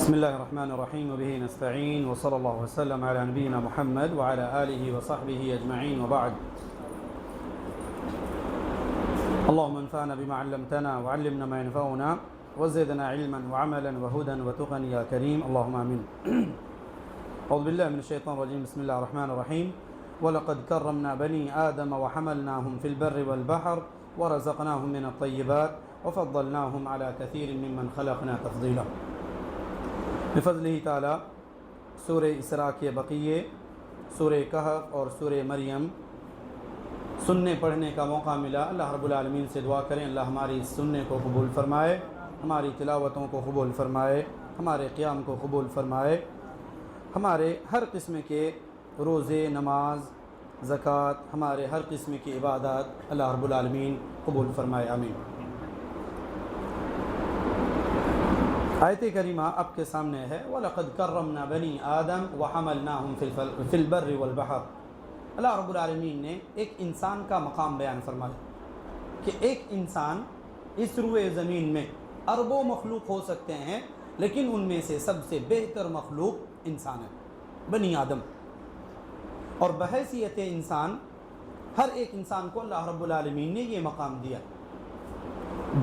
بسم الله الرحمن الرحيم وبه نستعين وصلى الله وسلم على نبينا محمد وعلى آله وصحبه أجمعين وبعد. اللهم انفعنا بما علمتنا وعلمنا ما ينفعنا وزدنا علما وعملا وهدى وتقى يا كريم اللهم آمين. أعوذ بالله من الشيطان الرجيم. بسم الله الرحمن الرحيم. ولقد كرمنا بني آدم وحملناهم في البر والبحر ورزقناهم من الطيبات وفضلناهم على كثير ممن خلقنا تفضيلا. بفضلہ تعالی سورہ اسراء کے بقیے، سورہ کہف اور سورہ مریم سننے پڑھنے کا موقع ملا. اللہ رب العالمین سے دعا کریں اللہ ہماری اس سننے کو قبول فرمائے، ہماری تلاوتوں کو قبول فرمائے، ہمارے قیام کو قبول فرمائے، ہمارے ہر قسم کے روزے، نماز، زکوٰۃ، ہمارے ہر قسم کی عبادات اللہ رب العالمین قبول فرمائے، آمین. آیت کریمہ آپ کے سامنے ہے وَلَقَدْ كَرَّمْنَا بَنِي آدَمَ وَحَمَلْنَاهُمْ فِي الْبَرِّ وَالْبَحْرِ. اللہ رب العالمین نے ایک انسان کا مقام بیان فرمایا کہ ایک انسان اس روئے زمین میں اربوں مخلوق ہو سکتے ہیں، لیکن ان میں سے سب سے بہتر مخلوق انسان ہے، بنی آدم. اور بحیثیت انسان ہر ایک انسان کو اللہ رب العالمین نے یہ مقام دیا.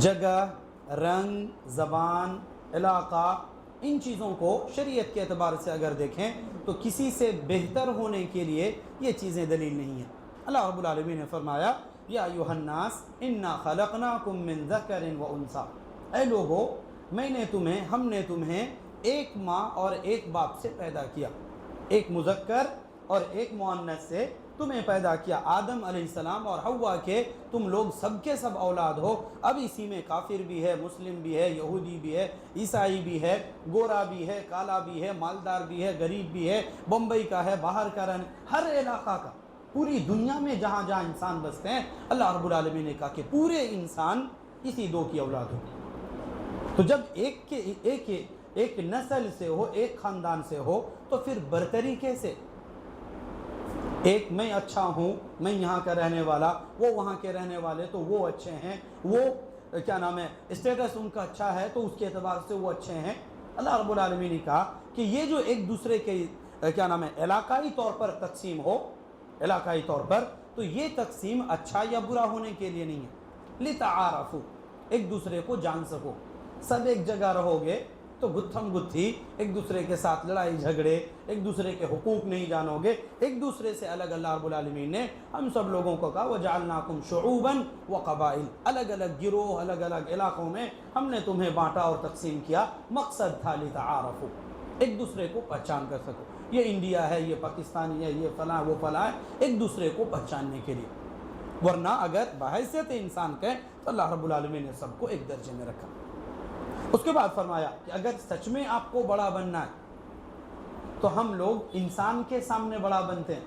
جگہ، رنگ، زبان، علاقہ، ان چیزوں کو شریعت کے اعتبار سے اگر دیکھیں تو کسی سے بہتر ہونے کے لیے یہ چیزیں دلیل نہیں ہیں. اللہ رب العالمین نے فرمایا یا ایھا الناس انا خلقناکم من ذکر و انثی. اے لوگو، ہم نے تمہیں ایک ماں اور ایک باپ سے پیدا کیا، ایک مذکر اور ایک مؤنث سے تمہیں پیدا کیا. آدم علیہ السلام اور حوا کے تم لوگ سب کے سب اولاد ہو. اب اسی میں کافر بھی ہے، مسلم بھی ہے، یہودی بھی ہے، عیسائی بھی ہے، گورا بھی ہے، کالا بھی ہے، مالدار بھی ہے، غریب بھی ہے، بمبئی کا ہے، باہر کا رہنے، ہر علاقہ کا، پوری دنیا میں جہاں جہاں انسان بستے ہیں اللہ رب العالمین نے کہا کہ پورے انسان اسی دو کی اولاد ہو. تو جب ایک نسل سے ہو، ایک خاندان سے ہو، تو پھر برتری کیسے؟ ایک میں اچھا ہوں، میں یہاں کا رہنے والا، وہ وہاں کے رہنے والے تو وہ اچھے ہیں، وہ اسٹیٹس ان کا اچھا ہے تو اس کے اعتبار سے وہ اچھے ہیں. اللہ رب العالمین نے کہا کہ یہ جو ایک دوسرے کے علاقائی طور پر تقسیم ہو، علاقائی طور پر، تو یہ تقسیم اچھا یا برا ہونے کے لیے نہیں ہے. لِتَعَارَفُوا، ایک دوسرے کو جان سکو. سب ایک جگہ رہو گے تو گتھم گتھی، ایک دوسرے کے ساتھ لڑائی جھگڑے، ایک دوسرے کے حقوق نہیں جانو گے، ایک دوسرے سے الگ. اللہ رب العالمین نے ہم سب لوگوں کو کہا وَجَعَلْنَاكُمْ شُعُوبًا وَقَبَائِلَ، الگ الگ گروہ، الگ الگ علاقوں میں ہم نے تمہیں بانٹا اور تقسیم کیا. مقصد تھا لِتَعَارَفُوا، ایک دوسرے کو پہچان کر سکو. یہ انڈیا ہے، یہ پاکستانی ہے، یہ فلاں وہ فلاں ہے، ایک دوسرے کو پہچاننے کے لیے. ورنہ اگر بحیثیت انسان کہیں تو اللہ رب العالمین نے سب کو ایک درجے میں رکھا. اس کے بعد فرمایا کہ اگر سچ میں آپ کو بڑا بننا ہے تو ہم لوگ انسان کے سامنے بڑا بنتے ہیں.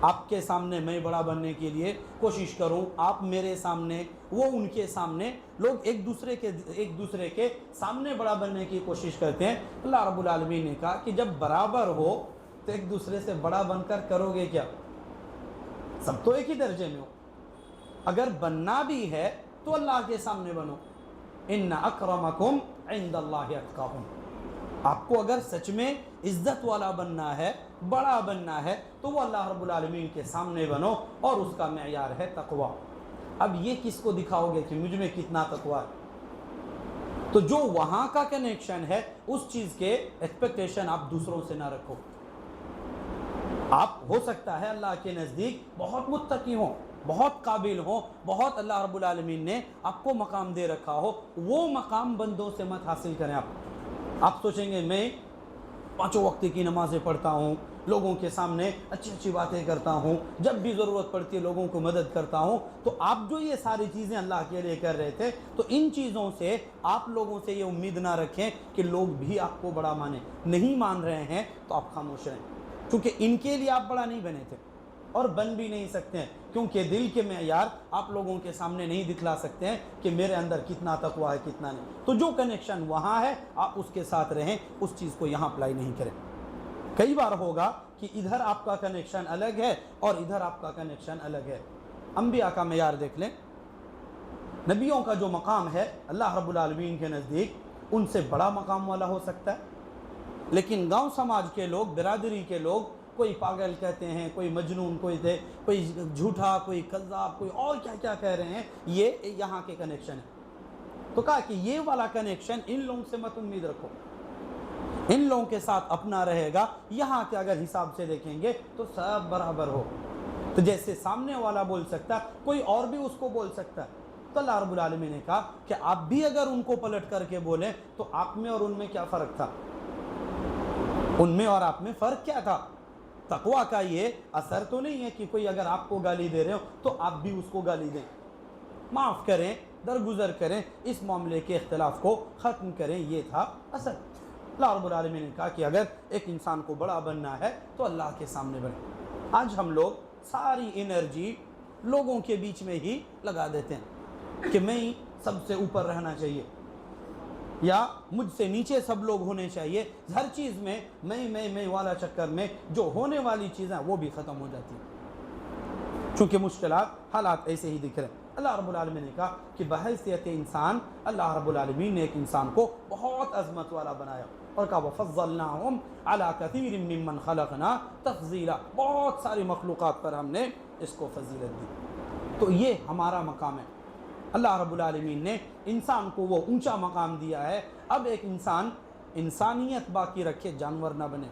آپ کے سامنے میں بڑا بننے کے لیے کوشش کروں، آپ میرے سامنے، وہ ان کے سامنے، لوگ ایک دوسرے کے سامنے بڑا بننے کی کوشش کرتے ہیں. اللہ رب العالمین نے کہا کہ جب برابر ہو تو ایک دوسرے سے بڑا بن کر کرو گے کیا؟ سب تو ایک ہی درجے میں ہو. اگر بننا بھی ہے تو اللہ کے سامنے بنو. ان اکرمکم عند اللہ اتقاکم. آپ کو اگر سچ میں عزت والا بننا ہے، بڑا بننا ہے، تو وہ اللہ رب العالمین کے سامنے بنو، اور اس کا معیار ہے تقوی. اب یہ کس کو دکھاؤ گے کہ مجھ میں کتنا تقوی ہے؟ تو جو وہاں کا کنیکشن ہے اس چیز کے ایکسپیکٹیشن آپ دوسروں سے نہ رکھو. آپ ہو سکتا ہے اللہ کے نزدیک بہت متقی ہوں، بہت قابل ہوں، بہت اللہ رب العالمین نے آپ کو مقام دے رکھا ہو، وہ مقام بندوں سے مت حاصل کریں. آپ سوچیں گے میں 5 وقت کی نمازیں پڑھتا ہوں، لوگوں کے سامنے اچھی باتیں کرتا ہوں، جب بھی ضرورت پڑتی ہے لوگوں کو مدد کرتا ہوں، تو آپ جو یہ ساری چیزیں اللہ کے لیے کر رہے تھے، تو ان چیزوں سے آپ لوگوں سے یہ امید نہ رکھیں کہ لوگ بھی آپ کو بڑا مانیں. نہیں مان رہے ہیں تو آپ خاموش رہیں، کیونکہ ان کے لیے آپ بڑا نہیں بنے تھے اور بن بھی نہیں سکتے ہیں، کیونکہ دل کے معیار آپ لوگوں کے سامنے نہیں دکھلا سکتے ہیں کہ میرے اندر کتنا تقوی ہے کتنا نہیں. تو جو کنیکشن وہاں ہے آپ اس کے ساتھ رہیں، اس چیز کو یہاں اپلائی نہیں کریں. کئی بار ہوگا کہ ادھر آپ کا کنیکشن الگ ہے اور ادھر آپ کا کنیکشن الگ ہے. انبیاء کا معیار دیکھ لیں، نبیوں کا جو مقام ہے اللہ رب العالمین کے نزدیک ان سے بڑا مقام والا ہو سکتا ہے؟ لیکن گاؤں سماج کے لوگ، برادری کے لوگ کوئی پاگل کہتے ہیں، کوئی مجنون، کوئی جھوٹا، کوئی کذاب، کوئی اور کیا کیا کہہ رہے ہیں، یہ یہاں کے کنیکشن ہے۔ تو کہا کہ یہ والا کنیکشن ان لوگوں سے مت امید رکھو، ان لوگوں کے ساتھ اپنا رہے گا، یہاں کے اگر حساب سے دیکھیں گے تو سب برابر ہو۔ تو جیسے سامنے والا بول سکتا کوئی اور بھی اس کو بول سکتا ہے۔ تو اللہ رب العالمین نے کہا کہ آپ بھی اگر ان کو پلٹ کر کے بولیں تو آپ میں اور ان میں کیا فرق تھا؟ ان میں اور آپ میں فرق کیا تھا؟ تقویٰ کا یہ اثر تو نہیں ہے کہ کوئی اگر آپ کو گالی دے رہے ہو تو آپ بھی اس کو گالی دیں، معاف کریں، درگزر کریں، اس معاملے کے اختلاف کو ختم کریں، یہ تھا اثر۔ اللہ رب العالمین نے کہا کہ اگر ایک انسان کو بڑا بننا ہے تو اللہ کے سامنے بنے۔ آج ہم لوگ ساری انرجی لوگوں کے بیچ میں ہی لگا دیتے ہیں کہ میں ہی سب سے اوپر رہنا چاہیے، یا مجھ سے نیچے سب لوگ ہونے چاہیے۔ ہر چیز میں میں والا چکر میں جو ہونے والی چیزیں وہ بھی ختم ہو جاتی ہیں، چونکہ مشکلات، حالات ایسے ہی دکھ رہے ہیں۔ اللہ رب العالمین نے کہا کہ بحیثیت انسان اللہ رب العالمین نے ایک انسان کو بہت عظمت والا بنایا، اور کہا وَفَضَّلْنَاهُمْ عَلَىٰ كَثِيرٍ مِّمَّنْ خَلَقْنَا تَفْضِيلًا، بہت ساری مخلوقات پر ہم نے اس کو فضیلت دی۔ تو یہ ہمارا مقام ہے۔ اللہ رب العالمین نے انسان کو وہ اونچا مقام دیا ہے۔ اب ایک انسان انسانیت باقی رکھے، جانور نہ بنے۔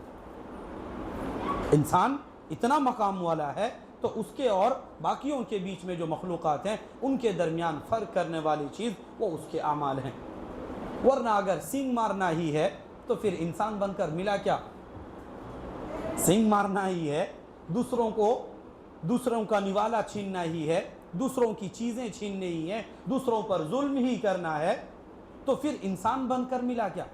انسان اتنا مقام والا ہے تو اس کے اور باقیوں کے بیچ میں جو مخلوقات ہیں ان کے درمیان فرق کرنے والی چیز وہ اس کے اعمال ہیں۔ ورنہ اگر سینگ مارنا ہی ہے تو پھر انسان بن کر ملا کیا؟ سینگ مارنا ہی ہے، دوسروں کا نوالا چھیننا ہی ہے، دوسروں کی چیزیں چھیننے ہی ہیں، دوسروں پر ظلم ہی کرنا ہے، تو پھر انسان بن کر ملا کیا؟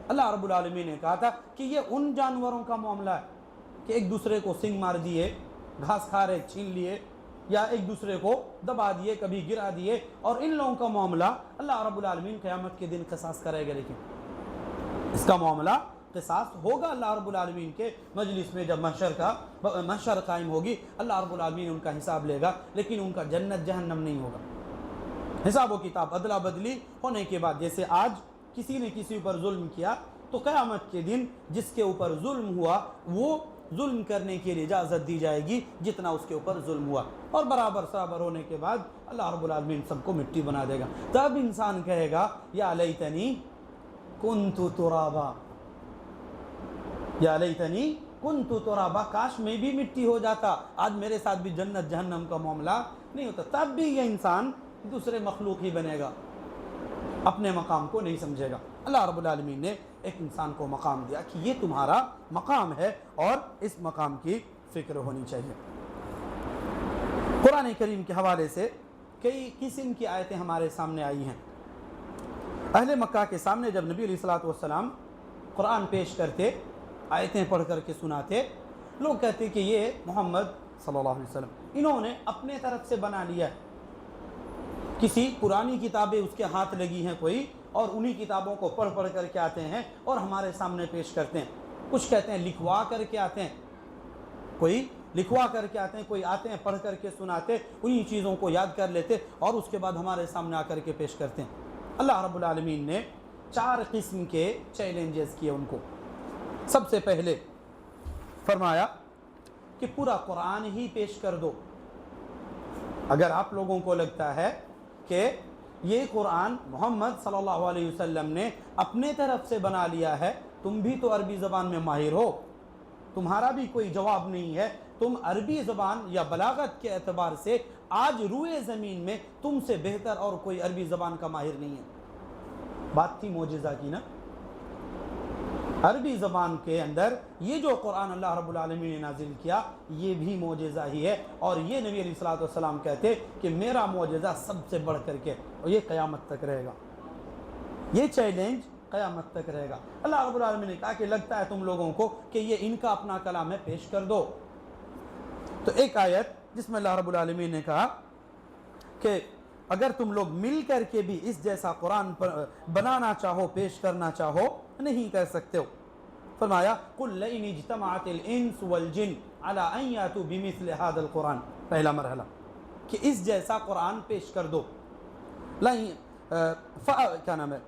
اللہ رب العالمین نے کہا تھا کہ یہ ان جانوروں کا معاملہ ہے کہ ایک دوسرے کو سنگ مار دیے، گھاس کھا رہے چھین لیے، یا ایک دوسرے کو دبا دیے، کبھی گرا دیے، اور ان لوگوں کا معاملہ اللہ رب العالمین قیامت کے دن قصاص کرے گا۔ لیکن اس کا معاملہ قصاص ہوگا اللہ رب العالمین کے مجلس میں، جب محشر قائم ہوگی، اللہ رب العالمین ان کا حساب لے گا، لیکن ان کا جنت جہنم نہیں ہوگا۔ حساب و کتاب ادلا بدلی ہونے کے بعد، جیسے آج کسی نے کسی پر ظلم کیا تو قیامت کے دن جس کے اوپر ظلم ہوا وہ ظلم کرنے کے لیے اجازت دی جائے گی جتنا اس کے اوپر ظلم ہوا، اور برابر ہونے کے بعد اللہ رب العالمین سب کو مٹی بنا دے گا۔ تب انسان کہے گا یا لیتنی کنت ترابا، یا لیتنی کنت ترابا، کاش میں بھی مٹی ہو جاتا، آج میرے ساتھ بھی جنت جہنم کا معاملہ نہیں ہوتا۔ تب بھی یہ انسان دوسرے مخلوق ہی بنے گا، اپنے مقام کو نہیں سمجھے گا۔ اللہ رب العالمین نے ایک انسان کو مقام دیا کہ یہ تمہارا مقام ہے اور اس مقام کی فکر ہونی چاہیے۔ قرآن کریم کے حوالے سے کئی قسم کی آیتیں ہمارے سامنے آئی ہیں۔ اہل مکہ کے سامنے جب نبی علیہ الصلوۃ والسلام قرآن پیش کرتے، آیتیں پڑھ کر کے سناتے، لوگ کہتے کہ یہ محمد صلی اللہ علیہ وسلم انہوں نے اپنے طرف سے بنا لیا ہے، کسی پرانی کتابیں اس کے ہاتھ لگی ہیں کوئی، اور انہی کتابوں کو پڑھ کر کے آتے ہیں اور ہمارے سامنے پیش کرتے ہیں۔ کچھ کہتے ہیں لکھوا کر کے آتے ہیں، کوئی لکھوا کر کے آتے ہیں، کوئی آتے ہیں پڑھ کر کے سناتے، انہی چیزوں کو یاد کر لیتے اور اس کے بعد ہمارے سامنے آ کر کے پیش کرتے ہیں۔ اللہ رب العالمین نے 4 قسم کے چیلنجز کیے ان کو۔ سب سے پہلے فرمایا کہ پورا قرآن ہی پیش کر دو۔ اگر آپ لوگوں کو لگتا ہے کہ یہ قرآن محمد صلی اللہ علیہ وسلم نے اپنے طرف سے بنا لیا ہے، تم بھی تو عربی زبان میں ماہر ہو، تمہارا بھی کوئی جواب نہیں ہے، تم عربی زبان یا بلاغت کے اعتبار سے آج روئے زمین میں تم سے بہتر اور کوئی عربی زبان کا ماہر نہیں ہے۔ بات تھی معجزہ کی نا، عربی زبان کے اندر یہ جو قرآن اللہ رب العالمین نے نازل کیا یہ بھی معجزہ ہی ہے، اور یہ نبی علیہ الصلوۃ والسلام کہتے کہ میرا معجزہ سب سے بڑھ کر کے، اور یہ قیامت تک رہے گا، یہ چیلنج قیامت تک رہے گا۔ اللہ رب العالمین نے کہا کہ لگتا ہے تم لوگوں کو کہ یہ ان کا اپنا کلام ہے، پیش کر دو۔ تو ایک آیت جس میں اللہ رب العالمین نے کہا کہ اگر تم لوگ مل کر کے بھی اس جیسا قرآن بنانا چاہو، پیش کرنا چاہو، نہیں کر سکتے ہو۔ فرمایا قُلْ لَئِنِ اجْتَمَعَتِ الْإِنسُ وَالْجِنُّ عَلَىٰ أَن يَأْتُوا بِمِثْلِ هَٰذَا الْقُرْآنِ، پہلا مرحلہ کہ اس جیسا قرآن پیش کر دو۔ کیا نام ہے،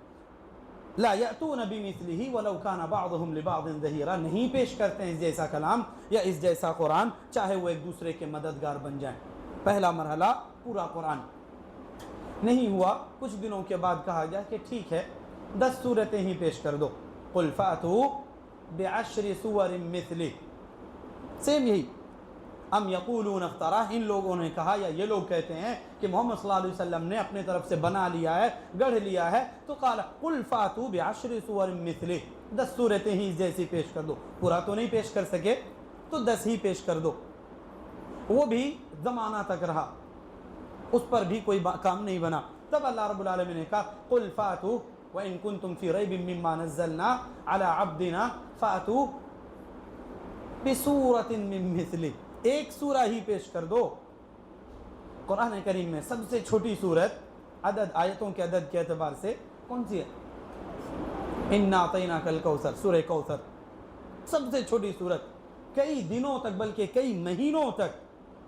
لا یأتون بمثلہ ولو کان بعضهم لبعض ظہیرا، نہیں پیش کرتے ہیں اس جیسا کلام یا اس جیسا قرآن چاہے وہ ایک دوسرے کے مددگار بن جائیں۔ پہلا مرحلہ پورا قرآن نہیں ہوا، کچھ دنوں کے بعد کہا گیا کہ ٹھیک ہے 10 سورتیں ہی پیش کر دو، قل فاتوا بعشر سور مثلہ، سیم یہی، ام یقولون افترا، ان لوگوں نے کہا یا یہ لوگ کہتے ہیں کہ محمد صلی اللہ علیہ وسلم نے اپنے طرف سے بنا لیا ہے، گڑھ لیا ہے، تو قال قل فاتوا بعشر سور مثلہ، 10 سورتیں ہی جیسی پیش کر دو، پورا تو نہیں پیش کر سکے تو 10 ہی پیش کر دو، وہ بھی زمانہ تک رہا، اس پر بھی کوئی کام نہیں بنا۔ تب اللہ رب العالمین نے کہا قل فاتوا وَإِن كُنتُمْ فِي رَيْبٍ مِّمَّا نَزَّلْنَا عَلَىٰ عَبْدِنَا فَأْتُوا بِسُورَةٍ مِّن مِّثْلِهِ، ایک سورہ ہی پیش کر دو۔ قرآن کریم میں سب سے چھوٹی سورت عدد آیتوں کے عدد کے اعتبار سے کون سی ہے؟ اِنَّا أَعْطَيْنَاكَ الْكَوْثَرَ، سورہ کوثر، سب سے چھوٹی سورت، کئی دنوں تک بلکہ کئی مہینوں تک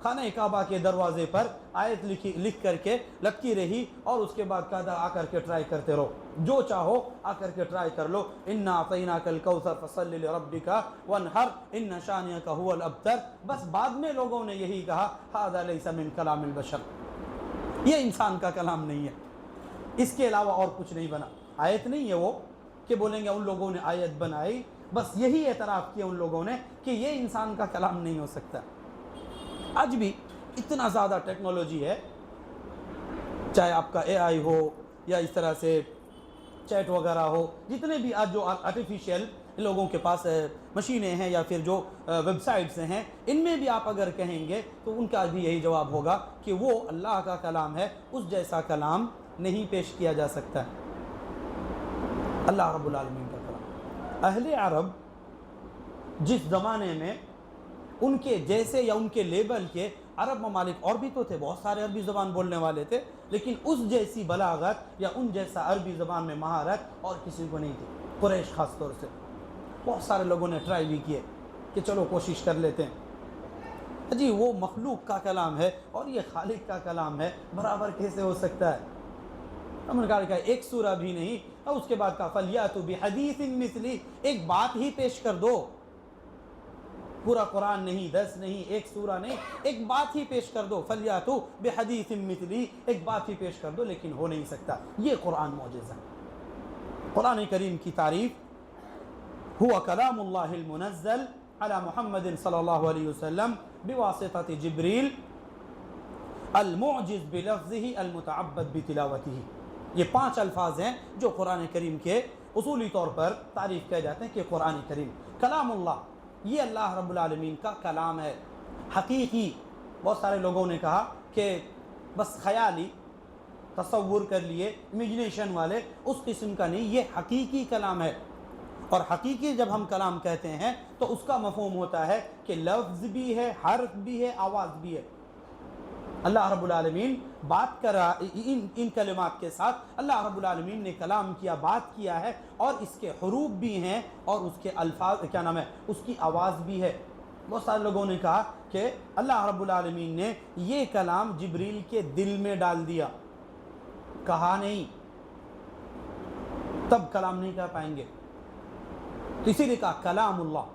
خانہ کعبہ کے دروازے پر آیت لکھ کر کے لٹکی رہی، اور اس کے بعد کہا آ کر کے ٹرائی کرتے رہو، جو چاہو آ کر کے ٹرائی کر لو، اِنَّا أَعْطَيْنَاكَ الْكَوْثَرَ فَصَلِّ لِرَبِّكَ وَانْحَرْ إِنَّ شَانِئَكَ هُوَ الْأَبْتَرُ۔ بس بعد میں لوگوں نے یہی کہا هَذَا لَيْسَ مِنْ كَلَامِ الْبَشَرِ، یہ انسان کا کلام نہیں ہے، اس کے علاوہ اور کچھ نہیں بنا۔ آیت نہیں ہے وہ کہ بولیں گے ان لوگوں نے آیت بنائی، بس یہی اعتراف کیا ان لوگوں نے کہ یہ انسان کا کلام نہیں ہو سکتا۔ آج بھی اتنا زیادہ ٹیکنالوجی ہے، چاہے آپ کا اے آئی ہو یا اس طرح سے چیٹ وغیرہ ہو، جتنے بھی آج جو آرٹیفیشیل لوگوں کے پاس مشینیں ہیں یا پھر جو ویب سائٹس ہیں، ان میں بھی آپ اگر کہیں گے تو ان کا بھی یہی جواب ہوگا کہ وہ اللہ کا کلام ہے، اس جیسا کلام نہیں پیش کیا جا سکتا۔ اللہ رب العالمین کا کلام، اہل عرب جس زمانے میں ان کے جیسے یا ان کے لیبل کے عرب ممالک اور بھی تو تھے، بہت سارے عربی زبان بولنے والے تھے، لیکن اس جیسی بلاغت یا ان جیسا عربی زبان میں مہارت اور کسی کو نہیں تھی، قریش خاص طور سے۔ بہت سارے لوگوں نے ٹرائی بھی کیے کہ چلو کوشش کر لیتے ہیں، جی وہ مخلوق کا کلام ہے اور یہ خالق کا کلام ہے، برابر کیسے ہو سکتا ہے؟ ہم نے کہا ایک سورہ بھی نہیں، اور اس کے بعد کہا فَلْيَأْتُوا بِحَدِيثٍ مِّثْلِهِ، ایک بات ہی پیش کر دو، پورا قرآن نہیں، 10 نہیں، ایک سورہ نہیں، ایک بات ہی پیش کر دو، فَلْيَأْتُوا بِحَدِيثٍ مِّثْلِهِ، ایک بات ہی پیش کر دو، لیکن ہو نہیں سکتا۔ یہ قرآن معجزہ ہے۔ قرآن کریم کی تعریف هو کلام اللہ المنزل علی محمد صلی اللہ علیہ وسلم بواسطۃ جبریل المعجز بلفظہ المتعبد بتلاوتہ، یہ 5 الفاظ ہیں جو قرآن کریم کے اصولی طور پر تعریف کیے جاتے ہیں کہ قرآن کریم کلام اللہ، یہ اللہ رب العالمین کا کلام ہے، حقیقی۔ بہت سارے لوگوں نے کہا کہ بس خیالی تصور کر لیے، امیجنیشن والے، اس قسم کا نہیں، یہ حقیقی کلام ہے۔ اور حقیقی جب ہم کلام کہتے ہیں تو اس کا مفہوم ہوتا ہے کہ لفظ بھی ہے، حرف بھی ہے، آواز بھی ہے۔ اللہ رب العالمین بات کرا ان کلمات کے ساتھ، اللہ رب العالمین نے کلام کیا، بات کیا ہے، اور اس کے حروف بھی ہیں اور اس کے الفاظ کیا نام ہے، اس کی آواز بھی ہے۔ بہت سارے لوگوں نے کہا کہ اللہ رب العالمین نے یہ کلام جبریل کے دل میں ڈال دیا، کہا نہیں، تب کلام نہیں کہہ پائیں گے، تو اسی لیے کہا کلام اللہ،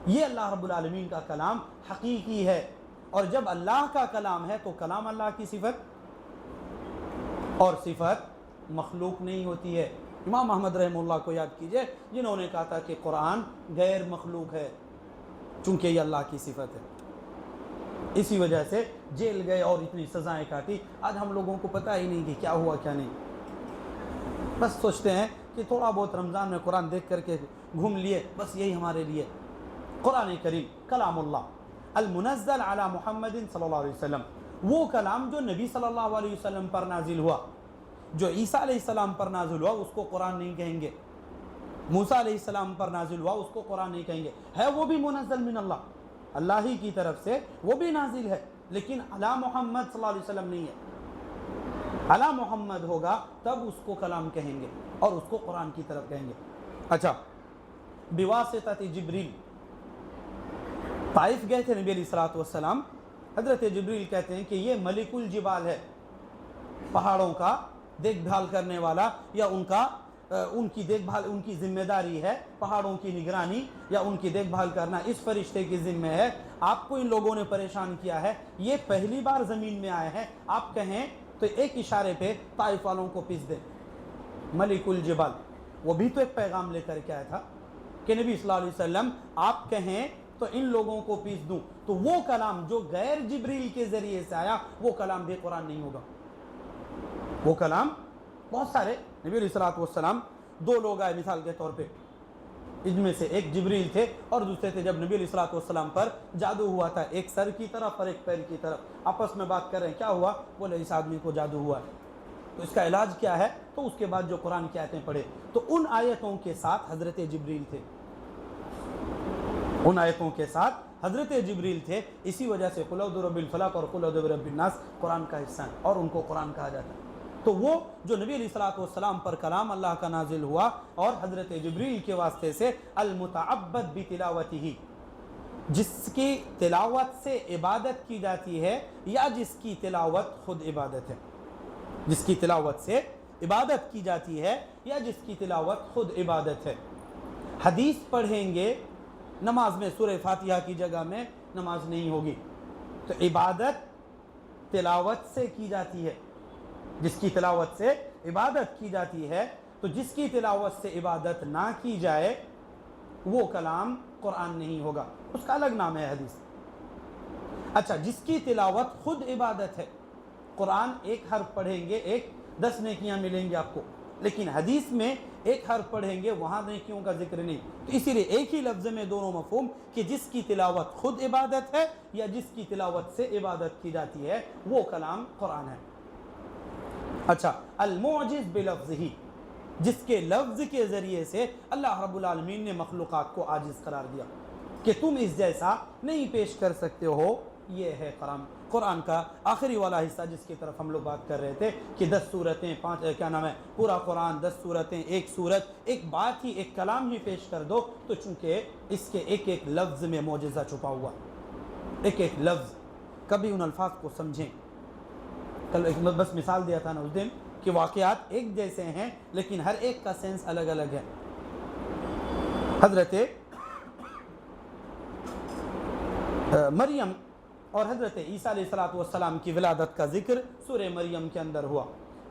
یہ اللہ رب العالمین کا کلام حقیقی ہے۔ اور جب اللہ کا کلام ہے تو کلام اللہ کی صفت، اور صفت مخلوق نہیں ہوتی ہے۔ امام احمد رحمہ اللہ کو یاد کیجئے، جنہوں نے کہا تھا کہ قرآن غیر مخلوق ہے چونکہ یہ اللہ کی صفت ہے، اسی وجہ سے جیل گئے اور اتنی سزائیں کاٹی۔ آج ہم لوگوں کو پتہ ہی نہیں کہ کیا ہوا کیا نہیں، بس سوچتے ہیں کہ تھوڑا بہت رمضان میں قرآن دیکھ کر کے گھوم لیے، بس یہی ہمارے لیے۔ قرآن کریم کلام اللہ المنزل علی محمد صلی اللہ علیہ وسلم، وہ کلام جو نبی صلی اللہ علیہ وسلم پر نازل ہوا، جو عیسیٰ علیہ السلام پر نازل ہوا اس کو قرآن نہیں کہیں گے، موسیٰ علیہ السلام پر نازل ہوا اس کو قرآن نہیں کہیں گے، ہے وہ بھی منزل من اللہ، اللہ ہی کی طرف سے وہ بھی نازل ہے، لیکن علی محمد صلی اللہ علیہ وسلم نہیں ہے۔ علی محمد ہوگا تب اس کو کلام کہیں گے اور اس کو قرآن کی طرف کہیں گے۔ اچھا، بواسطۃ جبریل، طائف گئے تھے نبی علیہ السلام، حضرت جبریل کہتے ہیں کہ یہ ملک الجبال ہے، پہاڑوں کا دیکھ بھال کرنے والا یا ان کا ان کی دیکھ بھال ان کی ذمہ داری ہے، پہاڑوں کی نگرانی یا ان کی دیکھ بھال کرنا اس فرشتے کی ذمہ ہے، آپ کو ان لوگوں نے پریشان کیا ہے، یہ پہلی بار زمین میں آئے ہیں، آپ کہیں تو ایک اشارے پہ طائف والوں کو پیس دیں۔ ملک الجبال وہ بھی تو ایک پیغام لے کر کے آیا تھا کہ نبی صلی اللہ علیہ وسلم آپ کہیں تو ان لوگوں کو پیس دوں، تو وہ کلام جو غیر جبریل کے ذریعے سے آیا وہ کلام بھی قرآن نہیں ہوگا۔ وہ کلام بہت سارے نبی علیہ الصلوۃ والسلام، دو لوگ آئے مثال کے طور پہ، ان میں سے ایک جبریل تھے اور دوسرے تھے جب نبی علیہ الصلوۃ والسلام پر جادو ہوا تھا، ایک سر کی طرف اور ایک پیر کی طرف، آپس میں بات کر رہے ہیں، کیا ہوا؟ بولے اس آدمی کو جادو ہوا ہے، تو اس کا علاج کیا ہے؟ تو اس کے بعد جو قرآن کی آیتیں پڑھے تو ان آیتوں کے ساتھ حضرت جبریل تھے، ان آیتوں کے ساتھ حضرت جبریل تھے، اسی وجہ سے قل اعوذ برب الفلق اور قل اعوذ برب الناس قرآن کا حصہ ہیں اور ان کو قرآن کہا جاتا ہے۔ تو وہ جو نبی علیہ الصلوۃ والسلام پر کلام اللہ کا نازل ہوا اور حضرت جبریل کے واسطے سے المتعبد بتلاوتہ، جس کی تلاوت سے عبادت کی جاتی ہے یا جس کی تلاوت خود عبادت ہے، جس کی تلاوت سے عبادت کی جاتی ہے یا جس کی تلاوت خود عبادت ہے۔ حدیث پڑھیں گے نماز میں سورہ فاتحہ کی جگہ میں نماز نہیں ہوگی، تو عبادت تلاوت سے کی جاتی ہے، جس کی تلاوت سے عبادت کی جاتی ہے، تو جس کی تلاوت سے عبادت نہ کی جائے وہ کلام قرآن نہیں ہوگا، اس کا الگ نام ہے حدیث۔ اچھا، جس کی تلاوت خود عبادت ہے، قرآن ایک حرف پڑھیں گے ایک 10 نیکیاں ملیں گی آپ کو، لیکن حدیث میں ایک حرف پڑھیں گے وہاں نیکیوں کا ذکر نہیں، تو اسی لیے ایک ہی لفظ میں دونوں مفہوم کہ جس کی تلاوت خود عبادت ہے یا جس کی تلاوت سے عبادت کی جاتی ہے وہ کلام قرآن ہے۔ اچھا، المعجز بلفظہ، جس کے لفظ کے ذریعے سے اللہ رب العالمین نے مخلوقات کو عاجز قرار دیا کہ تم اس جیسا نہیں پیش کر سکتے ہو، یہ ہے قرآن کا آخری والا حصہ جس کی طرف ہم لوگ بات کر رہے تھے کہ 10 سورتیں پورا قرآن 10 سورتیں، ایک سورت، ایک بات ہی، ایک کلام ہی پیش کر دو، تو چونکہ اس کے ایک ایک لفظ میں معجزہ چھپا ہوا، ایک ایک لفظ، کبھی ان الفاظ کو سمجھیں۔ کل ایک بس مثال دیا تھا نا اس دن کہ واقعات ایک جیسے ہیں لیکن ہر ایک کا سینس الگ الگ ہے۔ حضرت مریم اور حضرت عیسیٰ علیہ السلام کی ولادت کا ذکر سورہ مریم کے اندر ہوا،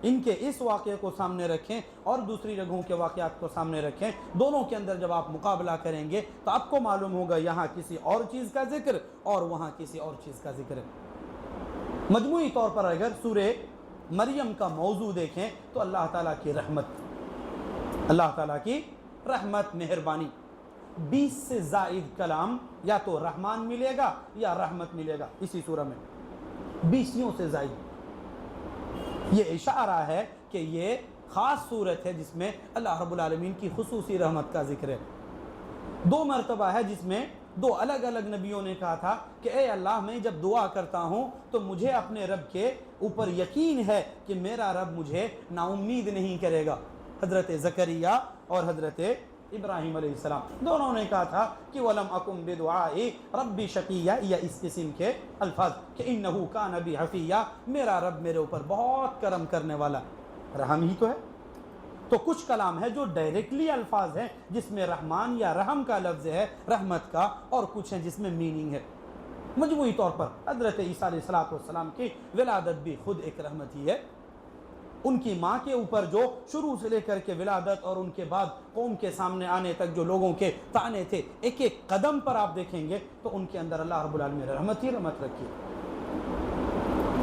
ان کے اس واقعے کو سامنے رکھیں اور دوسری جگہوں کے واقعات کو سامنے رکھیں، دونوں کے اندر جب آپ مقابلہ کریں گے تو آپ کو معلوم ہوگا یہاں کسی اور چیز کا ذکر اور وہاں کسی اور چیز کا ذکر ہے۔ مجموعی طور پر اگر سورہ مریم کا موضوع دیکھیں تو اللہ تعالیٰ کی رحمت، اللہ تعالیٰ کی رحمت، مہربانی، 20 سے زائد کلام یا تو رحمان ملے گا یا رحمت ملے گا اسی سورہ میں، 20 سے زائد۔ یہ اشارہ ہے کہ یہ خاص صورت ہے جس میں اللہ رب العالمین کی خصوصی رحمت کا ذکر ہے۔ 2 مرتبہ ہے جس میں 2 الگ الگ نبیوں نے کہا تھا کہ اے اللہ، میں جب دعا کرتا ہوں تو مجھے اپنے رب کے اوپر یقین ہے کہ میرا رب مجھے نا امید نہیں کرے گا۔ حضرت زکریا اور حضرت ابراہیم علیہ السلام دونوں نے کہا تھا کہ وَلَمْ أَكُمْ بِدُعَائِ رَبِّ شَقِيًّا، یا اس قسم کے الفاظ کہ إِنَّهُ كَانَ بِي حَفِيًّا، میرا رب میرے اوپر بہت کرم کرنے والا، رحم ہی تو ہے۔ تو کچھ کلام ہے جو ڈائریکٹلی الفاظ ہیں جس میں رحمان یا رحم کا لفظ ہے، رحمت کا، اور کچھ ہیں جس میں میننگ ہے۔ مجموعی طور پر حضرت عیسیٰ علیہ السلام کی ولادت بھی خود ایک رحمت ہی ہے۔ ان کی ماں کے اوپر جو شروع سے لے کر کے ولادت اور ان کے بعد قوم کے سامنے آنے تک جو لوگوں کے طعنے تھے، ایک ایک قدم پر آپ دیکھیں گے تو ان کے اندر اللہ رب العالمین نے رحمت ہی رحمت رکھی۔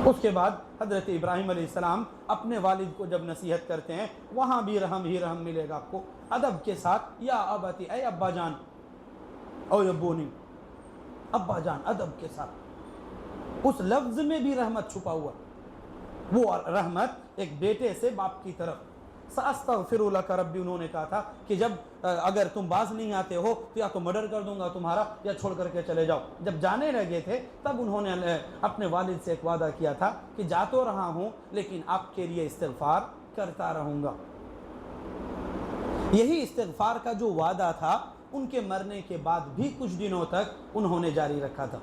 اس کے بعد حضرت ابراہیم علیہ السلام اپنے والد کو جب نصیحت کرتے ہیں وہاں بھی رحم ہی رحم ملے گا آپ کو، ادب کے ساتھ، یا ابتی، اے ابا جان، او یبونی، ابا جان، ادب کے ساتھ، اس لفظ میں بھی رحمت چھپا ہوا، وہ رحمت ایک بیٹے سے باپ کی طرف۔ ساستغفر لک ربی، انہوں نے کہا تھا کہ جب اگر تم باز نہیں آتے ہو تو یا تو مرڈر کر دوں گا تمہارا یا چھوڑ کر کے چلے جاؤ۔ جب جانے لگے تھے تب انہوں نے اپنے والد سے ایک وعدہ کیا تھا کہ جا تو رہا ہوں لیکن آپ کے لیے استغفار کرتا رہوں گا۔ یہی استغفار کا جو وعدہ تھا ان کے مرنے کے بعد بھی کچھ دنوں تک انہوں نے جاری رکھا تھا۔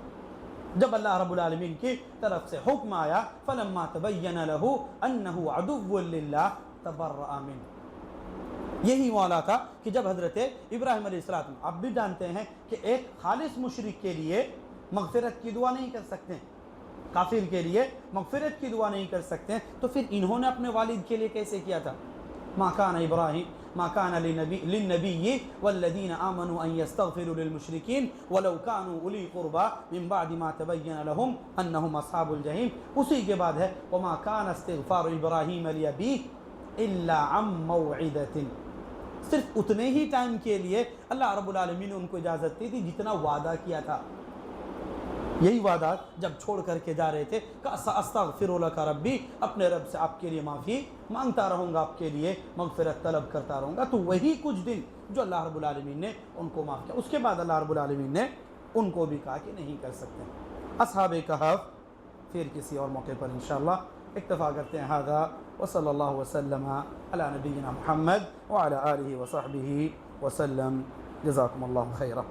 جب اللہ رب العالمین کی طرف سے حکم آیا فَلَمَّا تَبَيَّنَ لَهُ أَنَّهُ عَدُوٌّ لِلَّهِ تَبَرَّأَ مِنْهُ، یہی معاملہ تھا کہ جب حضرت ابراہیم علیہ السلام، آپ بھی جانتے ہیں کہ ایک خالص مشرک کے لیے مغفرت کی دعا نہیں کر سکتے، کافر کے لیے مغفرت کی دعا نہیں کر سکتے، تو پھر انہوں نے اپنے والد کے لیے کیسے کیا تھا؟ ما کان ابراہیم ما کان للنبی والذین آمنوا ان یستغفروا للمشرکین ولو کانوا اولی قربا من بعد ما تبین لهم انہم اصحاب الجحیم. اسی کے بعد ہے وما کان استغفار ابراہیم لابیہ الا عن موعدۃ، صرف اتنے ہی ٹائم کے لیے اللہ رب العالمین نے ان کو اجازت دی تھی جتنا وعدہ کیا تھا. یہی وعدہ جب چھوڑ کر کے جا رہے تھے کہ استغفر لک ربی، اپنے رب سے آپ کے لیے معافی مانگتا رہوں گا، آپ کے لیے مغفرت طلب کرتا رہوں گا. تو وہی کچھ دن جو اللہ رب العالمین نے ان کو معاف کیا، اس کے بعد اللہ رب العالمین نے ان کو بھی کہا کہ نہیں کر سکتے. اصحاب کہف پھر کسی اور موقع پر انشاءاللہ اکتفا کرتے ہیں. ھذا وصلی اللہ وسلم علی نبینا محمد وعلی آلہ وصحبہ وسلم. جزاکم اللہ خیرا.